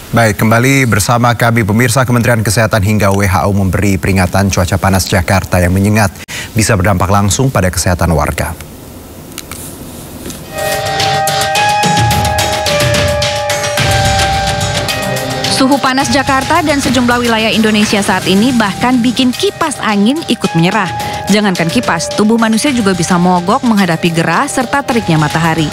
Baik, kembali bersama kami pemirsa. Kementerian Kesehatan hingga WHO memberi peringatan cuaca panas Jakarta yang menyengat bisa berdampak langsung pada kesehatan warga. Suhu panas Jakarta dan sejumlah wilayah Indonesia saat ini bahkan bikin kipas angin ikut menyerah. Jangankan kipas, tubuh manusia juga bisa mogok menghadapi gerah serta teriknya matahari.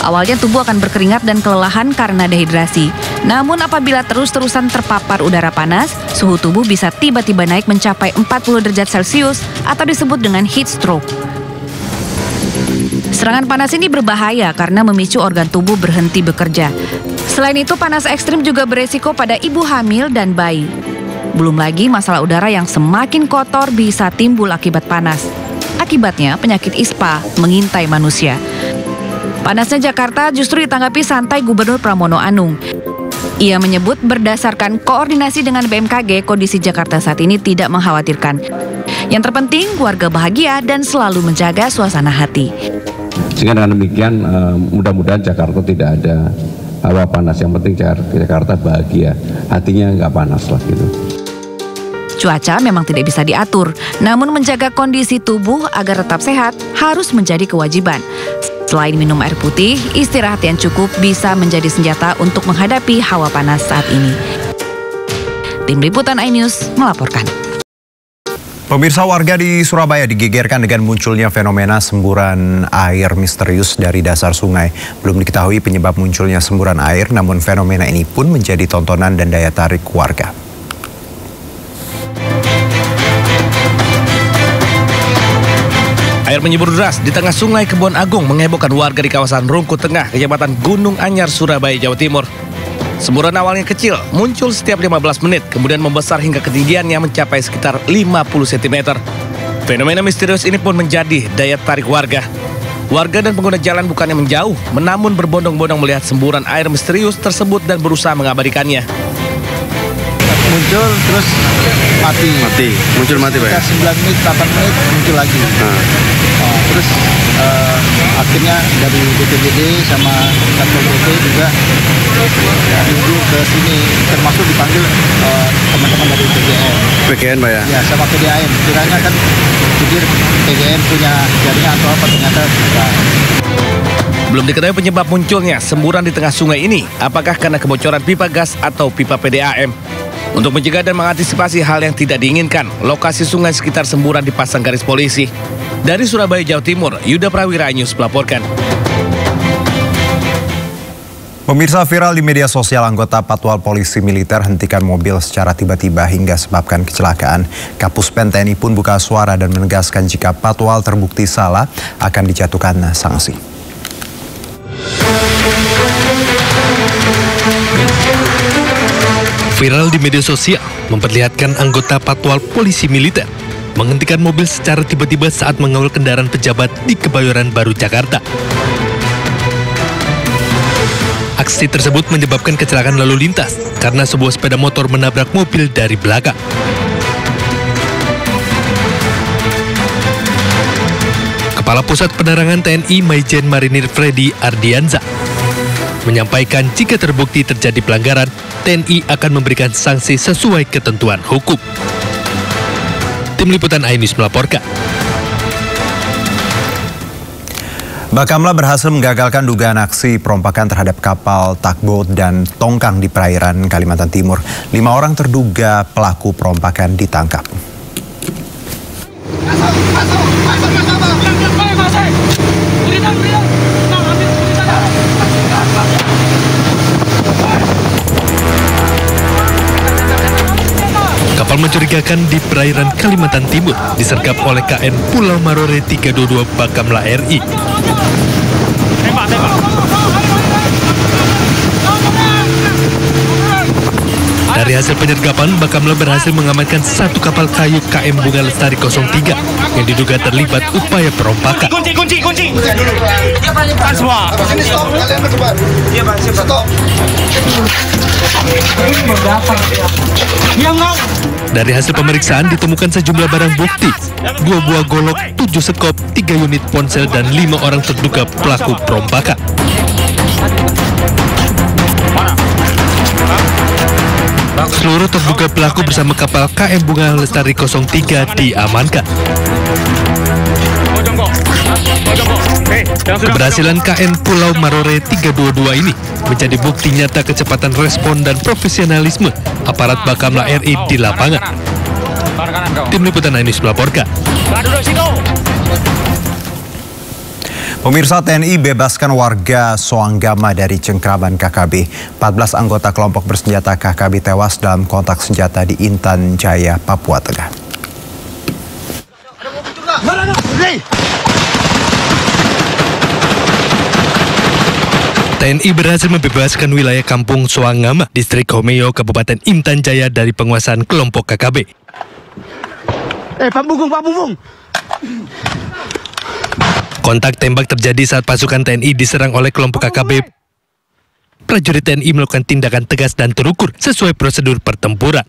Awalnya tubuh akan berkeringat dan kelelahan karena dehidrasi. Namun apabila terus-terusan terpapar udara panas, suhu tubuh bisa tiba-tiba naik mencapai 40 derajat Celcius atau disebut dengan heat stroke. Serangan panas ini berbahaya karena memicu organ tubuh berhenti bekerja. Selain itu, panas ekstrim juga beresiko pada ibu hamil dan bayi. Belum lagi masalah udara yang semakin kotor bisa timbul akibat panas. Akibatnya, penyakit ispa mengintai manusia. Panasnya Jakarta justru ditanggapi santai Gubernur Pramono Anung. Ia menyebut berdasarkan koordinasi dengan BMKG, kondisi Jakarta saat ini tidak mengkhawatirkan. Yang terpenting, warga bahagia dan selalu menjaga suasana hati. Sehingga dengan demikian, mudah-mudahan Jakarta tidak ada hawa panas. Yang penting Jakarta bahagia, hatinya nggak panas lah gitu. Cuaca memang tidak bisa diatur, namun menjaga kondisi tubuh agar tetap sehat harus menjadi kewajiban. Selain minum air putih, istirahat yang cukup bisa menjadi senjata untuk menghadapi hawa panas saat ini. Tim Liputan iNews melaporkan. Pemirsa, warga di Surabaya digegerkan dengan munculnya fenomena semburan air misterius dari dasar sungai. Belum diketahui penyebab munculnya semburan air, namun fenomena ini pun menjadi tontonan dan daya tarik warga. Air menyembur deras di tengah Sungai Kebon Agung menghebohkan warga di kawasan Rungkut Tengah, Kecamatan Gunung Anyar, Surabaya, Jawa Timur. Semburan awalnya kecil, muncul setiap 15 menit, kemudian membesar hingga ketinggiannya mencapai sekitar 50 cm. Fenomena misterius ini pun menjadi daya tarik warga. Warga dan pengguna jalan bukannya menjauh, namun berbondong-bondong melihat semburan air misterius tersebut dan berusaha mengabadikannya. Muncul terus muncul mati Pak ya? 9 menit, 8 menit muncul lagi. Terus akhirnya dari BPBD sama Satpol PP juga menuju ke sini, termasuk dipanggil teman-teman dari PGN Pak ya? Ya, sama PDAM. Kiranya kan pikir PGN punya jaringan atau apa, ternyata tidak. Belum diketahui penyebab munculnya semburan di tengah sungai ini, apakah karena kebocoran pipa gas atau pipa PDAM. Untuk mencegah dan mengantisipasi hal yang tidak diinginkan, lokasi sungai sekitar semburan dipasang garis polisi. Dari Surabaya, Jawa Timur, Yuda Prawira iNews melaporkan. Pemirsa, viral di media sosial anggota Patwal Polisi Militer hentikan mobil secara tiba-tiba hingga sebabkan kecelakaan. Kapuspen TNI pun buka suara dan menegaskan jika Patwal terbukti salah akan dijatuhkan sanksi. Viral di media sosial memperlihatkan anggota Patwal Polisi Militer menghentikan mobil secara tiba-tiba saat mengawal kendaraan pejabat di Kebayoran Baru, Jakarta. Aksi tersebut menyebabkan kecelakaan lalu lintas karena sebuah sepeda motor menabrak mobil dari belakang. Kepala Pusat Penerangan TNI Maijen Marinir Freddy Ardianza menyampaikan jika terbukti terjadi pelanggaran, TNI akan memberikan sanksi sesuai ketentuan hukum. Tim Liputan iNews melaporkan. Bakamla berhasil menggagalkan dugaan aksi perompakan terhadap kapal tugboat dan tongkang di perairan Kalimantan Timur. 5 orang terduga pelaku perompakan ditangkap. Kapal mencurigakan di perairan Kalimantan Timur disergap oleh KN Pulau Marore 322 Bakamla RI. Dari hasil penyergapan, Bakamla berhasil mengamankan 1 kapal kayu KM Bunga Lestari 03 yang diduga terlibat upaya perompakan. Kunci dulu. Semua. Dari hasil pemeriksaan ditemukan sejumlah barang bukti, 2 buah golok, 7 sekop, 3 unit ponsel, dan 5 orang terduga pelaku perompakan. Seluruh terduga pelaku bersama kapal KM Bunga Lestari 03 diamankan. Keberhasilan KN Pulau Marore 322 ini menjadi bukti nyata kecepatan respon dan profesionalisme aparat Bakamla RI di lapangan. Tim Liputan Ainus melaporkan. Pemirsa, TNI bebaskan warga Soanggama dari cengkraman KKB. 14 anggota kelompok bersenjata KKB tewas dalam kontak senjata di Intan Jaya, Papua Tengah. TNI berhasil membebaskan wilayah Kampung Soanggama, Distrik Homeo, Kabupaten Intan Jaya dari penguasaan kelompok KKB. Pak Bubung. Kontak tembak terjadi saat pasukan TNI diserang oleh kelompok KKB. Prajurit TNI melakukan tindakan tegas dan terukur sesuai prosedur pertempuran.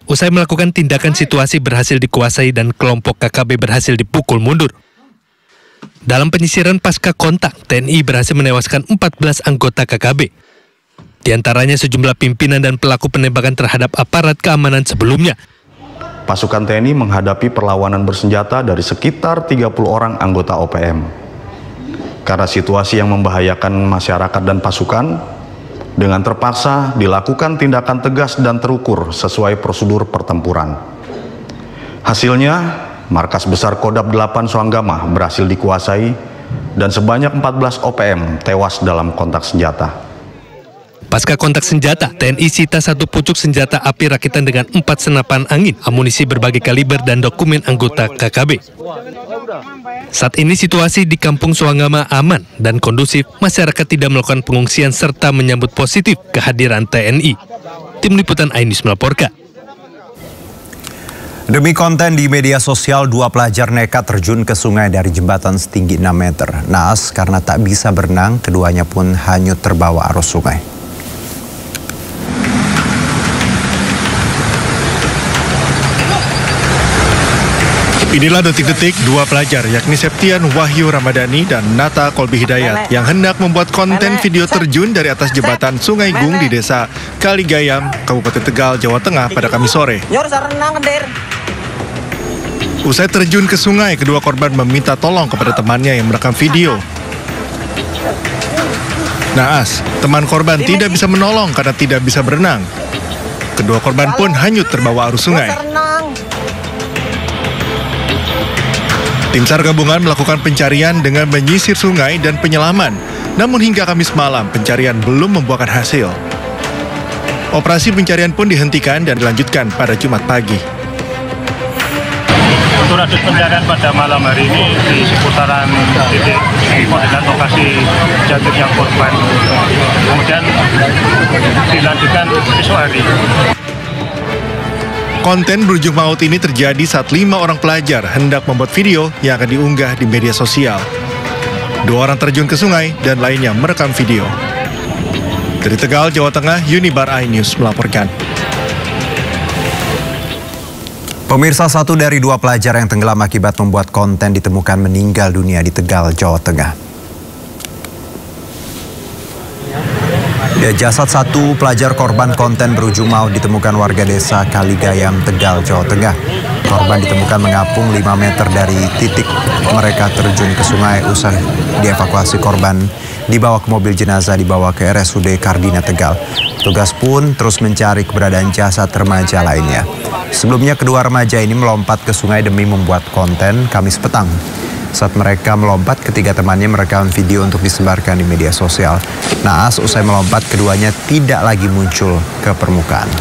Usai melakukan tindakan, situasi berhasil dikuasai dan kelompok KKB berhasil dipukul mundur. Dalam penyisiran pasca kontak, TNI berhasil menewaskan 14 anggota KKB. Di antaranya sejumlah pimpinan dan pelaku penembakan terhadap aparat keamanan sebelumnya. Pasukan TNI menghadapi perlawanan bersenjata dari sekitar 30 orang anggota OPM. Karena situasi yang membahayakan masyarakat dan pasukan, dengan terpaksa dilakukan tindakan tegas dan terukur sesuai prosedur pertempuran. Hasilnya, markas besar Kodam 8 Soanggama berhasil dikuasai dan sebanyak 14 OPM tewas dalam kontak senjata. Pasca kontak senjata, TNI sita 1 pucuk senjata api rakitan dengan 4 senapan angin, amunisi berbagai kaliber dan dokumen anggota KKB. Saat ini situasi di Kampung Soanggama aman dan kondusif, masyarakat tidak melakukan pengungsian serta menyambut positif kehadiran TNI. Tim Liputan Ainus melaporkan. Demi konten di media sosial, 2 pelajar nekat terjun ke sungai dari jembatan setinggi 6 meter. Naas karena tak bisa berenang, keduanya pun hanyut terbawa arus sungai. Inilah detik-detik 2 pelajar yakni Septian Wahyu Ramadhani dan Nata Kolbi Hidayat yang hendak membuat konten video terjun dari atas jembatan Sungai Gung di Desa Kaligayam, Kabupaten Tegal, Jawa Tengah pada Kamis sore. Usai terjun ke sungai, kedua korban meminta tolong kepada temannya yang merekam video. Naas, teman korban tidak bisa menolong karena tidak bisa berenang. Kedua korban pun hanyut terbawa arus sungai. Tim SAR gabungan melakukan pencarian dengan menyisir sungai dan penyelaman. Namun hingga Kamis malam, pencarian belum membuahkan hasil. Operasi pencarian pun dihentikan dan dilanjutkan pada Jumat pagi. Untuk lanjut pencarian pada malam hari ini di seputaran titik koordinat lokasi jatuhnya korban. Kemudian dilanjutkan esok hari. Konten berujung maut ini terjadi saat 5 orang pelajar hendak membuat video yang akan diunggah di media sosial. 2 orang terjun ke sungai dan lainnya merekam video. Dari Tegal, Jawa Tengah, Unibar iNews melaporkan. Pemirsa, 1 dari 2 pelajar yang tenggelam akibat membuat konten ditemukan meninggal dunia di Tegal, Jawa Tengah. Jasad 1 pelajar korban konten berujung maut ditemukan warga desa Kaligayam, Tegal, Jawa Tengah. Korban ditemukan mengapung 5 meter dari titik mereka terjun ke sungai. Usai dievakuasi, korban dibawa ke mobil jenazah, dibawa ke RSUD Kardina, Tegal. Petugas pun terus mencari keberadaan jasad remaja lainnya. Sebelumnya kedua remaja ini melompat ke sungai demi membuat konten Kamis petang. Saat mereka melompat, ketiga temannya merekam video untuk disebarkan di media sosial. Naas usai melompat, keduanya tidak lagi muncul ke permukaan.